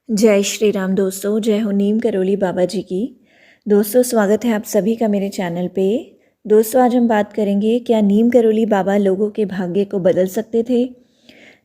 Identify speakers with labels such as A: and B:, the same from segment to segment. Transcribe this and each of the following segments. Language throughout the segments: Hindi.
A: जय श्री राम दोस्तों, जय हो नीम करौली बाबा जी की। दोस्तों, स्वागत है आप सभी का मेरे चैनल पे। दोस्तों, आज हम बात करेंगे क्या नीम करौली बाबा लोगों के भाग्य को बदल सकते थे।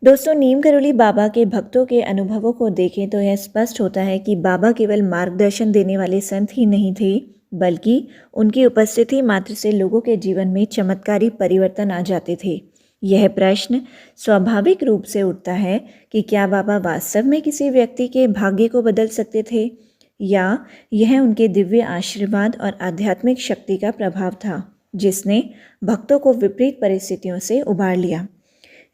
A: दोस्तों, नीम करौली बाबा के भक्तों के अनुभवों को देखें तो यह स्पष्ट होता है कि बाबा केवल मार्गदर्शन देने वाले संत ही नहीं थे, बल्कि उनकी उपस्थिति मात्र से लोगों के जीवन में चमत्कारी परिवर्तन आ जाते थे। यह प्रश्न स्वाभाविक रूप से उठता है कि क्या बाबा वास्तव में किसी व्यक्ति के भाग्य को बदल सकते थे, या यह उनके दिव्य आशीर्वाद और आध्यात्मिक शक्ति का प्रभाव था जिसने भक्तों को विपरीत परिस्थितियों से उबार लिया।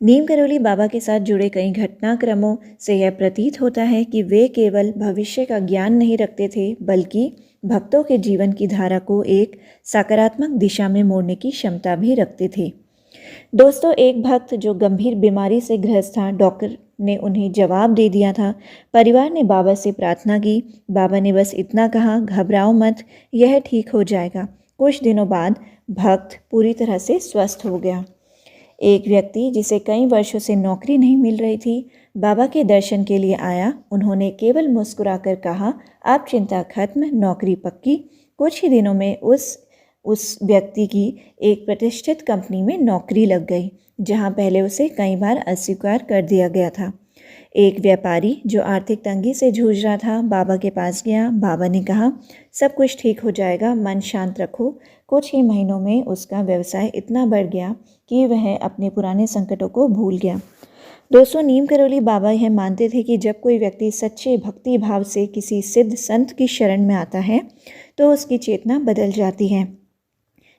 A: नीम करौली बाबा के साथ जुड़े कई घटनाक्रमों से यह प्रतीत होता है कि वे केवल भविष्य का ज्ञान नहीं रखते थे, बल्कि भक्तों के जीवन की धारा को एक सकारात्मक दिशा में मोड़ने की क्षमता भी रखते थे। दोस्तों, एक भक्त जो गंभीर बीमारी से ग्रस्त था, डॉक्टर ने उन्हें जवाब दे दिया था। परिवार ने बाबा से प्रार्थना की। बाबा ने बस इतना कहा, घबराओ मत, यह ठीक हो जाएगा। कुछ दिनों बाद भक्त पूरी तरह से स्वस्थ हो गया। एक व्यक्ति जिसे कई वर्षों से नौकरी नहीं मिल रही थी, बाबा के दर्शन के लिए आया। उन्होंने केवल मुस्कुराकर कहा, आप चिंता खत्म, नौकरी पक्की। कुछ ही दिनों में उस व्यक्ति की एक प्रतिष्ठित कंपनी में नौकरी लग गई, जहां पहले उसे कई बार अस्वीकार कर दिया गया था। एक व्यापारी जो आर्थिक तंगी से जूझ रहा था, बाबा के पास गया। बाबा ने कहा, सब कुछ ठीक हो जाएगा, मन शांत रखो। कुछ ही महीनों में उसका व्यवसाय इतना बढ़ गया कि वह अपने पुराने संकटों को भूल गया। दोस्तों, नीम करौली बाबा यह मानते थे कि जब कोई व्यक्ति सच्चे भक्ति भाव से किसी सिद्ध संत की शरण में आता है तो उसकी चेतना बदल जाती है।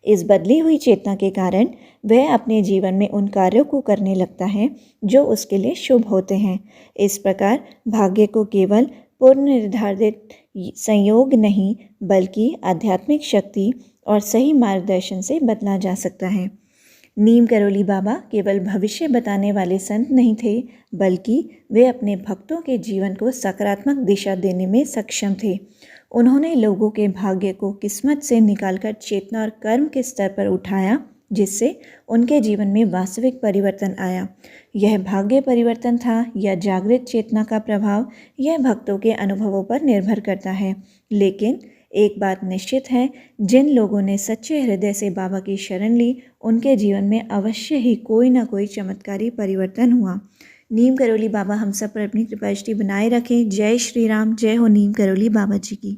A: इस बदली हुई चेतना के कारण वह अपने जीवन में उन कार्यों को करने लगता है जो उसके लिए शुभ होते हैं। इस प्रकार भाग्य को केवल पूर्व निर्धारित संयोग नहीं, बल्कि आध्यात्मिक शक्ति और सही मार्गदर्शन से बदला जा सकता है। नीम करौली बाबा केवल भविष्य बताने वाले संत नहीं थे, बल्कि वे अपने भक्तों के जीवन को सकारात्मक दिशा देने में सक्षम थे। उन्होंने लोगों के भाग्य को किस्मत से निकालकर चेतना और कर्म के स्तर पर उठाया, जिससे उनके जीवन में वास्तविक परिवर्तन आया। यह भाग्य परिवर्तन था या जागृत चेतना का प्रभाव, यह भक्तों के अनुभवों पर निर्भर करता है। लेकिन एक बात निश्चित है, जिन लोगों ने सच्चे हृदय से बाबा की शरण ली, उनके जीवन में अवश्य ही कोई ना कोई चमत्कारी परिवर्तन हुआ। नीम करौली बाबा हम सब पर अपनी कृपा दृष्टि बनाए रखें। जय श्री राम, जय हो नीम करौली बाबा जी की।